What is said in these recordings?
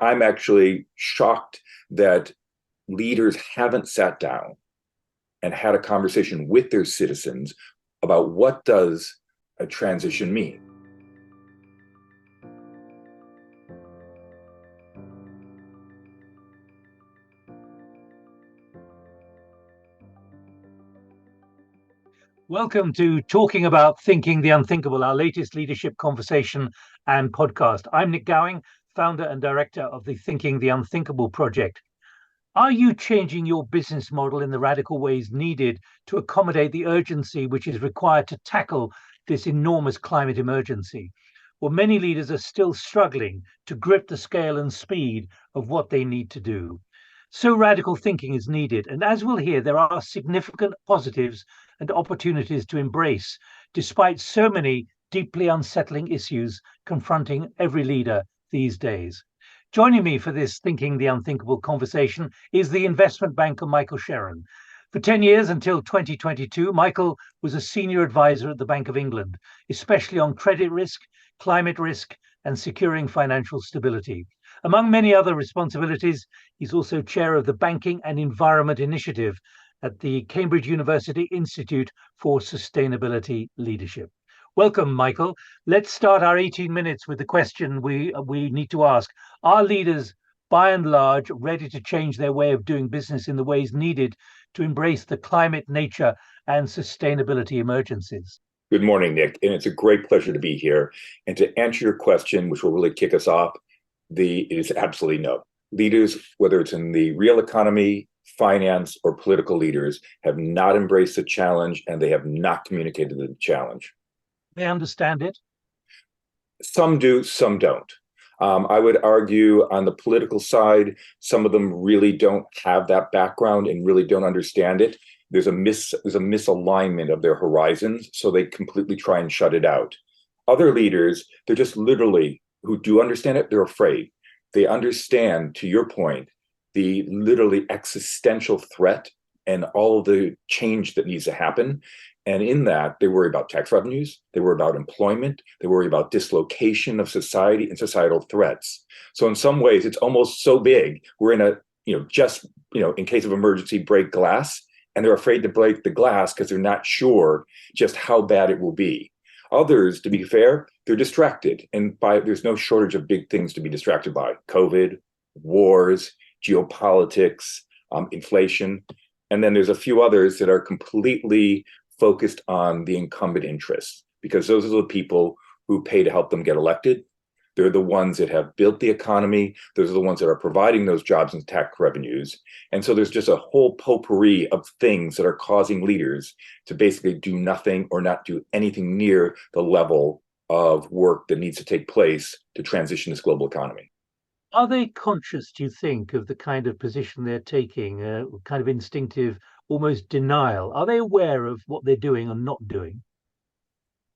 I'm actually shocked that leaders haven't sat down and had a conversation with their citizens about what does a transition mean. Welcome to Talking About Thinking the Unthinkable, our latest leadership conversation and podcast. I'm Nick Gowing, founder and director of the Thinking the Unthinkable project. Are you changing your business model in the radical ways needed to accommodate the urgency which is required to tackle this enormous climate emergency? Well, many leaders are still struggling to grip the scale and speed of what they need to do. So radical thinking is needed. And as we'll hear, there are significant positives and opportunities to embrace, despite so many deeply unsettling issues confronting every leader these days. Joining me for this Thinking the Unthinkable conversation is the investment banker Michael Sheren. For 10 years until 2022, Michael was a senior advisor at the Bank of England, especially on credit risk, climate risk, and securing financial stability. Among many other responsibilities, he's also chair of the Banking and Environment Initiative at the Cambridge University Institute for Sustainability Leadership. Welcome, Michael. Let's start our 18 minutes with the question we need to ask. Are leaders, by and large, ready to change their way of doing business in the ways needed to embrace the climate, nature, and sustainability emergencies? Good morning, Nick, and it's a great pleasure to be here. And to answer your question, which will really kick us off, it is absolutely no. Leaders, whether it's in the real economy, finance, or political leaders, have not embraced the challenge, and they have not communicated the challenge. They understand it? Some do, some don't. I would argue on the political side, some of them really don't have that background and really don't understand it. There's a misalignment of their horizons, so they completely try and shut it out. Other leaders, they're just literally, who do understand it, they're afraid. They understand, to your point, the literally existential threat and all of the change that needs to happen. And in that, they worry about tax revenues, they worry about employment, they worry about dislocation of society and societal threats. So in some ways, it's almost so big, we're in in case of emergency, break glass, and they're afraid to break the glass because they're not sure just how bad it will be. Others, to be fair, they're distracted. And there's no shortage of big things to be distracted by: COVID, wars, geopolitics, inflation. And then there's a few others that are completely focused on the incumbent interests, because those are the people who pay to help them get elected. They're the ones that have built the economy. Those are the ones that are providing those jobs and tax revenues. And so there's just a whole potpourri of things that are causing leaders to basically do nothing or not do anything near the level of work that needs to take place to transition this global economy. Are they conscious, do you think, of the kind of position they're taking, kind of instinctive, almost denial? Are they aware of what they're doing or not doing?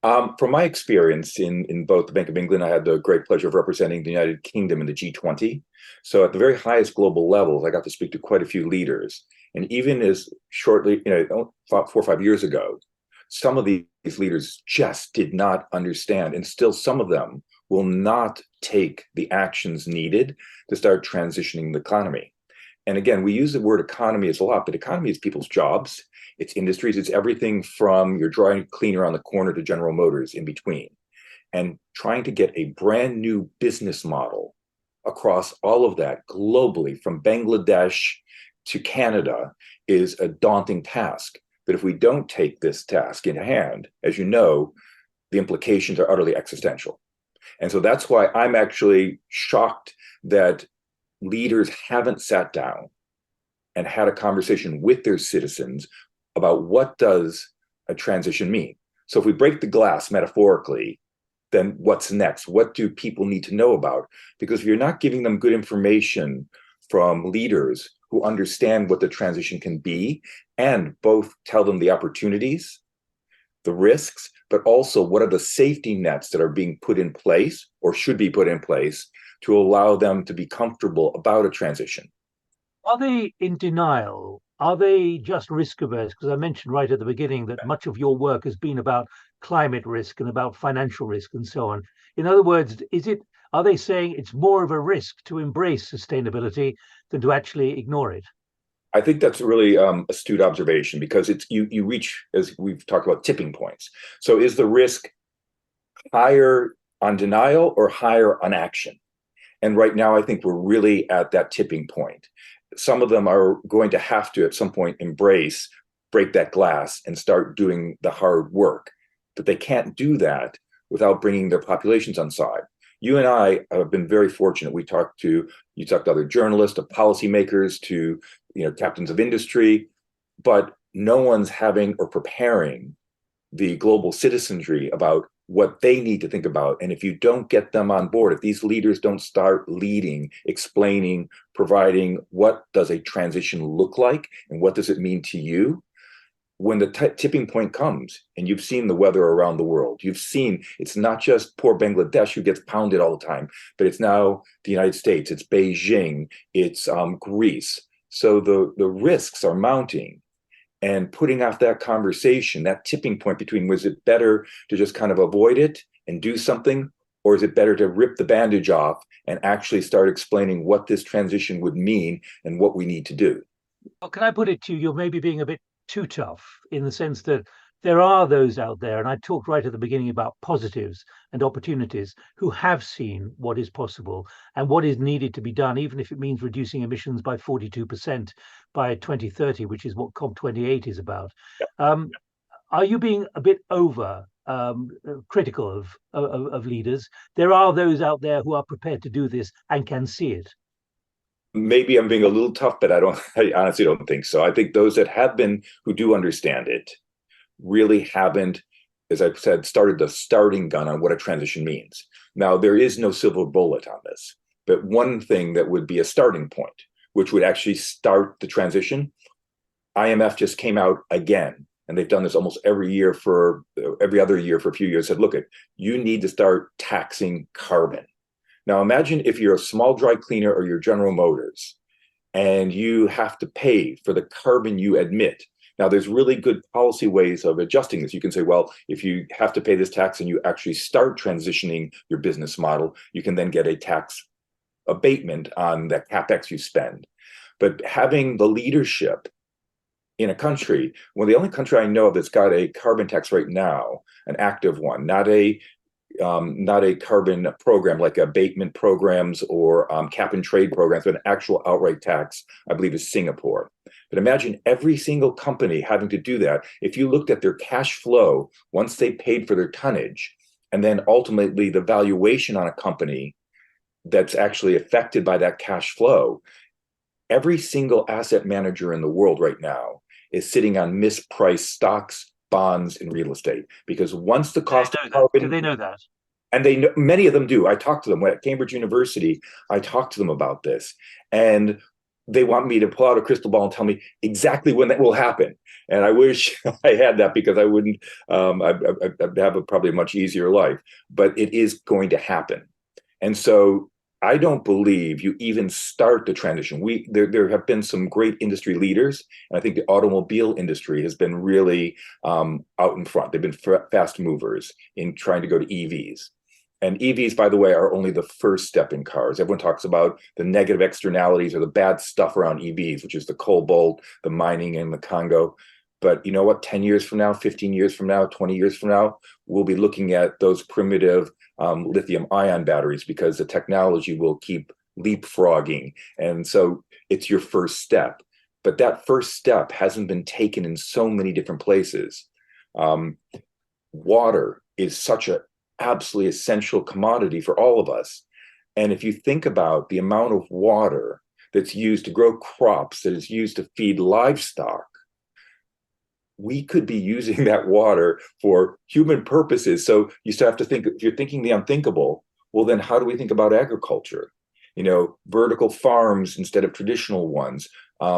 From my experience in both the Bank of England, I had the great pleasure of representing the United Kingdom in the G20. So at the very highest global levels, I got to speak to quite a few leaders. And even as shortly, 4 or 5 years ago, some of these leaders just did not understand. And still some of them will not take the actions needed to start transitioning the economy. And again, we use the word economy as a lot, but economy is people's jobs, it's industries, it's everything from your dry cleaner on the corner to General Motors in between. And trying to get a brand new business model across all of that globally, from Bangladesh to Canada, is a daunting task. But if we don't take this task in hand, as you know, the implications are utterly existential. And so that's why I'm actually shocked that leaders haven't sat down and had a conversation with their citizens about what does a transition mean. So if we break the glass metaphorically, then what's next? What do people need to know about? Because if you're not giving them good information from leaders who understand what the transition can be, and both tell them the opportunities, the risks, but also what are the safety nets that are being put in place or should be put in place to allow them to be comfortable about a transition. Are they in denial? Are they just risk averse? Because I mentioned right at the beginning that much of your work has been about climate risk and about financial risk and so on. In other words, Are they saying it's more of a risk to embrace sustainability than to actually ignore it? I think that's a really astute observation because it's you reach, as we've talked about, tipping points. So is the risk higher on denial or higher on action? And right now, I think we're really at that tipping point. Some of them are going to have to, at some point, embrace, break that glass, and start doing the hard work. But they can't do that without bringing their populations on side. You and I have been very fortunate. You talked to other journalists, to policymakers, to captains of industry, but no one's having or preparing the global citizenry about what they need to think about. And if you don't get them on board, if these leaders don't start leading, explaining, providing what does a transition look like and what does it mean to you, when the tipping point comes, and you've seen the weather around the world, you've seen it's not just poor Bangladesh who gets pounded all the time, but it's now the United States, it's Beijing, it's Greece. So the risks are mounting, and putting off that conversation, that tipping point between, was it better to just kind of avoid it and do something, or is it better to rip the bandage off and actually start explaining what this transition would mean and what we need to do? Well, can I put it to you? You're maybe being a bit too tough in the sense that there are those out there, and I talked right at the beginning about positives and opportunities, who have seen what is possible and what is needed to be done, even if it means reducing emissions by 42% by 2030, which is what COP28 is about. Um, are you being a bit over critical of leaders? There are those out there who are prepared to do this and can see it. Maybe I'm being a little tough, but I honestly don't think so. I think those that have been, who do understand it, really haven't, as I've said, started the starting gun on what a transition means. Now, there is no silver bullet on this, but one thing that would be a starting point, which would actually start the transition, IMF just came out again, and they've done this almost every other year for a few years, said, look, you need to start taxing carbon. Now, imagine if you're a small dry cleaner or you're General Motors, and you have to pay for the carbon you emit. Now, there's really good policy ways of adjusting this. You can say, well, if you have to pay this tax and you actually start transitioning your business model, you can then get a tax abatement on that capex you spend. But having the leadership in a country, well, the only country I know that's got a carbon tax right now, an active one, not a carbon program like abatement programs or cap and trade programs, but an actual outright tax, I believe, is Singapore. But imagine every single company having to do that. If you looked at their cash flow once they paid for their tonnage, and then ultimately the valuation on a company that's actually affected by that cash flow, every single asset manager in the world right now is sitting on mispriced stocks, bonds, and real estate. Because once the cost of carbon, do they know that? And they know, many of them do. I talked to them at Cambridge University. I talked to them about this, and they want me to pull out a crystal ball and tell me exactly when that will happen. And I wish I had that, because I wouldn't. I'd have probably a much easier life. But it is going to happen, and so I don't believe you even start the transition. There have been some great industry leaders, and I think the automobile industry has been really out in front. They've been fast movers in trying to go to EVs. And EVs, by the way, are only the first step in cars. Everyone talks about the negative externalities or the bad stuff around EVs, which is the cobalt, the mining in the Congo. But you know what? 10 years from now, 15 years from now, 20 years from now, we'll be looking at those primitive lithium ion batteries, because the technology will keep leapfrogging. And so it's your first step. But that first step hasn't been taken in so many different places. Water is such an absolutely essential commodity for all of us. And if you think about the amount of water that's used to grow crops, that is used to feed livestock, we could be using that water for human purposes. So you still have to think, if you're thinking the unthinkable, well, then how do we think about agriculture? Vertical farms instead of traditional ones,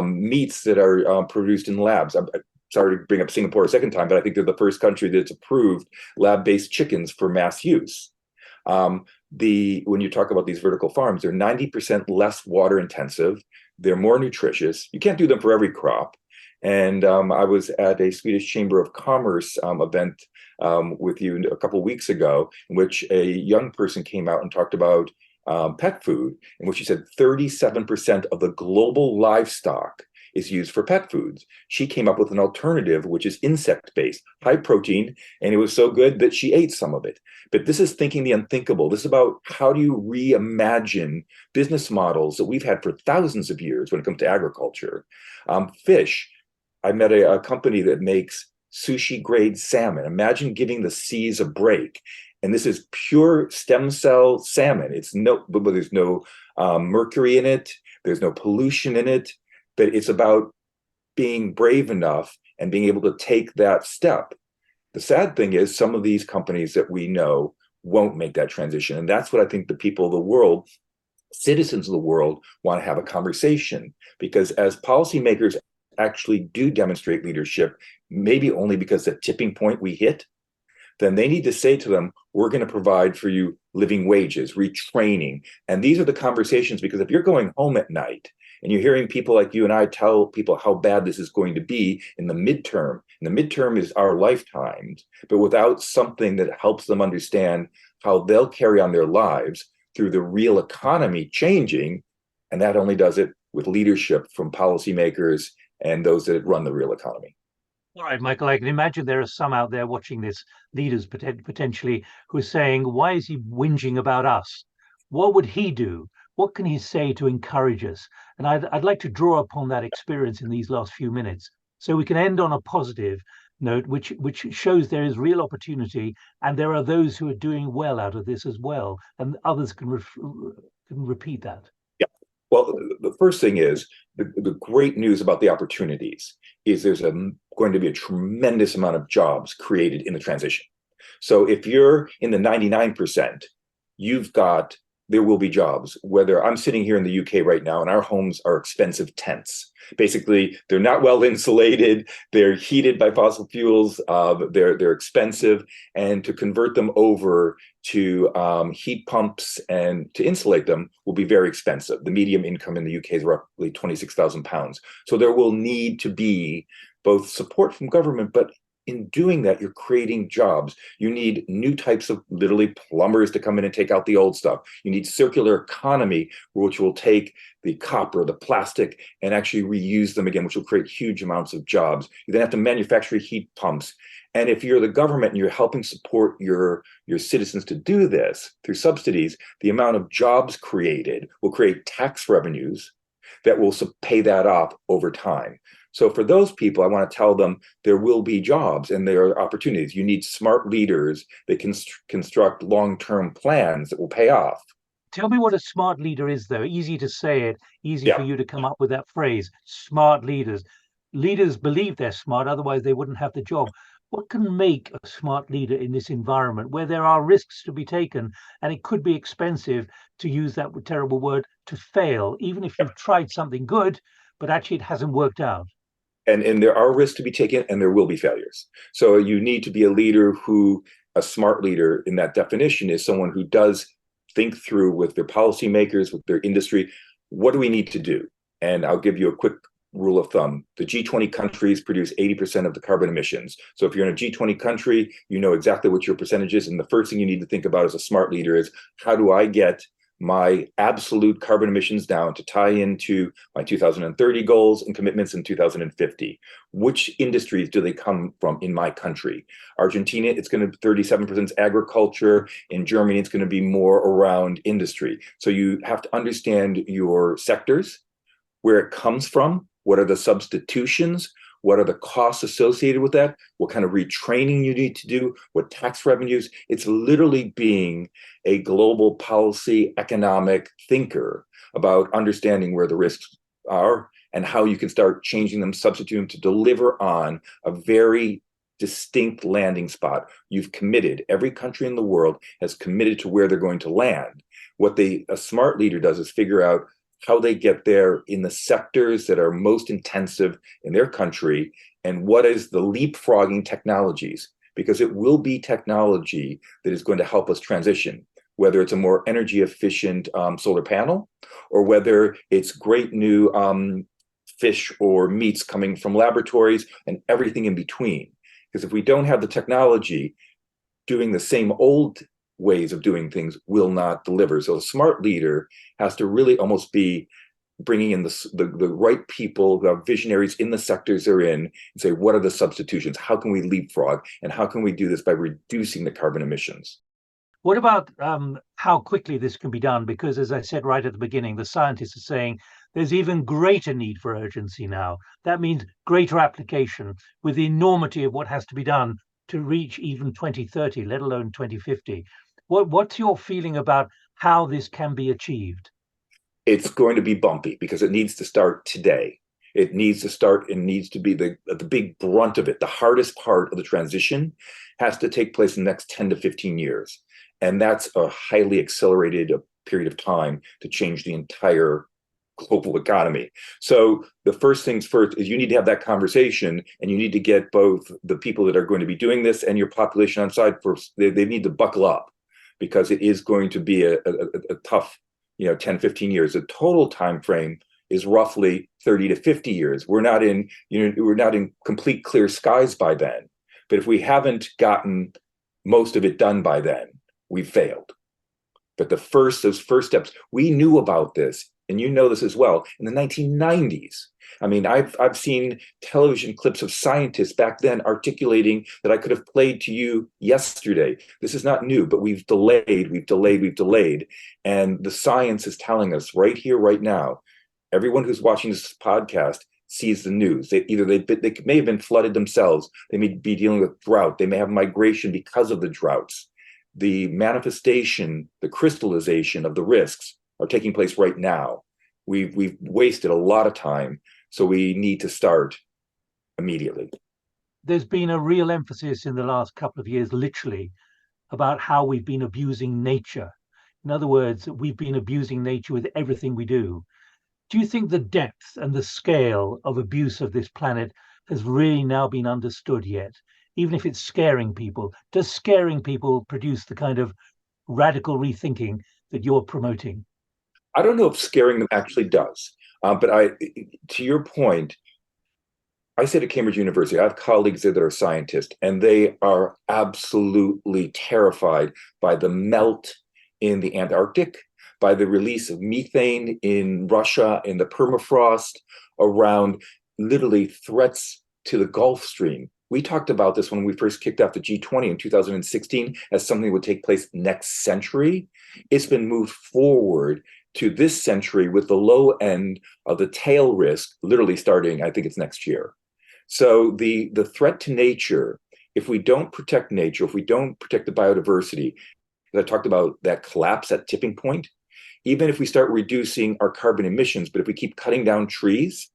meats that are produced in labs. I'm sorry to bring up Singapore a second time, but I think they're the first country that's approved lab-based chickens for mass use. When you talk about these vertical farms, they're 90% less water intensive. They're more nutritious. You can't do them for every crop. And I was at a Swedish Chamber of Commerce event with you a couple of weeks ago, in which a young person came out and talked about pet food, in which she said 37% of the global livestock is used for pet foods. She came up with an alternative, which is insect-based, high protein, and it was so good that she ate some of it. But this is thinking the unthinkable. This is about how do you reimagine business models that we've had for thousands of years when it comes to agriculture. Fish, I met a company that makes sushi grade salmon. Imagine giving the seas a break. And this is pure stem cell salmon. But there's no mercury in it. There's no pollution in it. But it's about being brave enough and being able to take that step. The sad thing is some of these companies that we know won't make that transition. And that's what I think the people of the world, citizens of the world, want to have a conversation. Because as policymakers actually do demonstrate leadership, maybe only because the tipping point we hit, then they need to say to them, we're going to provide for you living wages, retraining. And these are the conversations, because if you're going home at night and you're hearing people like you and I tell people how bad this is going to be in the midterm, and the midterm is our lifetimes, but without something that helps them understand how they'll carry on their lives through the real economy changing, and that only does it with leadership from policymakers and those that run the real economy. All right, Michael, I can imagine there are some out there watching this, leaders potentially, who are saying, why is he whinging about us? What would he do? What can he say to encourage us? And I'd like to draw upon that experience in these last few minutes so we can end on a positive note, which shows there is real opportunity and there are those who are doing well out of this as well, and others can repeat that. Yeah. Well, the first thing is the great news about the opportunities is there's going to be a tremendous amount of jobs created in the transition. So if you're in the 99%, there will be jobs. Whether I'm sitting here in the UK right now and our homes are expensive tents. Basically, they're not well insulated. They're heated by fossil fuels. They're expensive. And to convert them over to heat pumps and to insulate them will be very expensive. The median income in the UK is roughly £26,000. So there will need to be both support from government, but in doing that, you're creating jobs. You need new types of literally plumbers to come in and take out the old stuff. You need circular economy, which will take the copper, the plastic, and actually reuse them again, which will create huge amounts of jobs. You then have to manufacture heat pumps. And if you're the government and you're helping support your citizens to do this through subsidies, the amount of jobs created will create tax revenues that will pay that off over time. So for those people, I want to tell them there will be jobs and there are opportunities. You need smart leaders that can construct long-term plans that will pay off. Tell me what a smart leader is, though. Easy to say it, easy Yeah. for you to come up with that phrase, smart leaders. Leaders believe they're smart, otherwise they wouldn't have the job. What can make a smart leader in this environment where there are risks to be taken and it could be expensive, to use that terrible word, to fail, even if you've tried something good, but actually it hasn't worked out? And there are risks to be taken and there will be failures. So you need to be a smart leader in that definition is someone who does think through with their policymakers, with their industry, what do we need to do? And I'll give you a quick rule of thumb. The G20 countries produce 80% of the carbon emissions. So if you're in a G20 country, you know exactly what your percentage is. And the first thing you need to think about as a smart leader is, how do I get my absolute carbon emissions down to tie into my 2030 goals and commitments in 2050? Which industries do they come from in my country? Argentina, it's going to be 37% agriculture. In Germany, it's going to be more around industry. So you have to understand your sectors, where it comes from, what are the substitutions, what are the costs associated with that, what kind of retraining you need to do, what tax revenues. It's literally being a global policy economic thinker about understanding where the risks are and how you can start changing them, substitute them to deliver on a very distinct landing spot. You've committed. Every country in the world has committed to where they're going to land. What a smart leader does is figure out how they get there in the sectors that are most intensive in their country, and what is the leapfrogging technologies, because it will be technology that is going to help us transition, whether it's a more energy efficient solar panel, or whether it's great new fish or meats coming from laboratories and everything in between. Because if we don't have the technology, doing the same old ways of doing things will not deliver. So a smart leader has to really almost be bringing in the right people who have visionaries in the sectors they're in and say, what are the substitutions? How can we leapfrog? And how can we do this by reducing the carbon emissions? What about how quickly this can be done? Because, as I said right at the beginning, the scientists are saying there's even greater need for urgency now. That means greater application with the enormity of what has to be done to reach even 2030, let alone 2050. What's your feeling about how this can be achieved? It's going to be bumpy because it needs to start today. It needs to start and needs to be the big brunt of it. The hardest part of the transition has to take place in the next 10 to 15 years. And that's a highly accelerated period of time to change the entire global economy. So the first things first is you need to have that conversation, and you need to get both the people that are going to be doing this and your population on side first. They need to buckle up because it is going to be a tough 10, 15 years. The total time frame is roughly 30 to 50 years. We're not in complete clear skies by then. But if we haven't gotten most of it done by then, we've failed. But those first steps, we knew about this, and you know this as well, in the 1990s. I mean, I've seen television clips of scientists back then articulating that I could have played to you yesterday. This is not new, but we've delayed. And the science is telling us right here, right now. Everyone who's watching this podcast sees the news. They may have been flooded themselves. They may be dealing with drought. They may have migration because of the droughts. The manifestation, the crystallization of the risks are taking place right now. We've wasted a lot of time, so we need to start immediately. There's been a real emphasis in the last couple of years, literally, about how we've been abusing nature. In other words, we've been abusing nature with everything we do. Do you think the depth and the scale of abuse of this planet has really now been understood yet? Even if it's scaring people, does scaring people produce the kind of radical rethinking that you're promoting? I don't know if scaring them actually does, but to your point, I sit at Cambridge University. I have colleagues there that are scientists, and they are absolutely terrified by the melt in the Antarctic, by the release of methane in Russia, in the permafrost, around literally threats to the Gulf Stream. We talked about this when we first kicked off the G20 in 2016 as something that would take place next century. It's been moved forward to this century with the low end of the tail risk, literally starting, I think it's next year. So the threat to nature, if we don't protect nature, if we don't protect the biodiversity, I talked about that collapse, that tipping point, even if we start reducing our carbon emissions, but if we keep cutting down trees,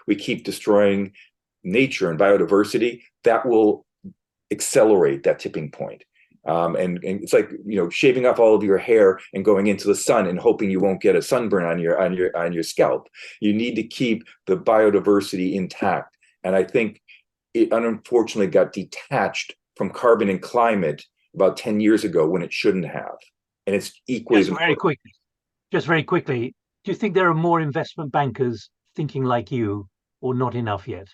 we keep destroying nature and biodiversity, that will accelerate that tipping point. And it's like shaving off all of your hair and going into the sun and hoping you won't get a sunburn on your scalp. You need to keep the biodiversity intact. And I think it unfortunately got detached from carbon and climate about 10 years ago when it shouldn't have. And it's equally just very quickly, do you think there are more investment bankers thinking like you, or not enough yet?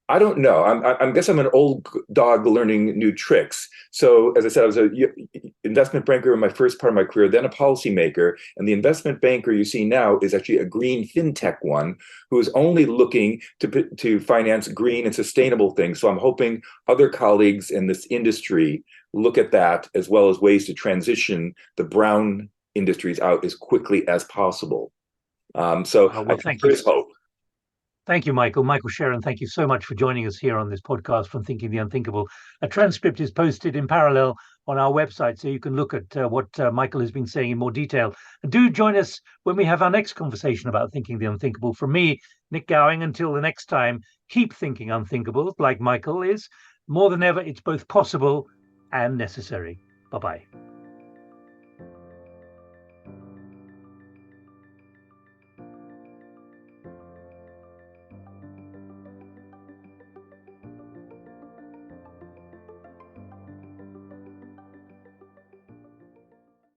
I don't know. I guess I'm an old dog learning new tricks. So as I said, I was an investment banker in my first part of my career, then a policymaker. And the investment banker you see now is actually a green fintech one who is only looking to finance green and sustainable things. So I'm hoping other colleagues in this industry look at that as well as ways to transition the brown industries out as quickly as possible. So I think there is hope. Thank you, Michael. Michael Sheren, thank you so much for joining us here on this podcast from Thinking the Unthinkable. A transcript is posted in parallel on our website, so you can look at what Michael has been saying in more detail. And do join us when we have our next conversation about Thinking the Unthinkable. From me, Nick Gowing, until the next time, keep thinking unthinkable, like Michael is. More than ever, it's both possible and necessary. Bye-bye.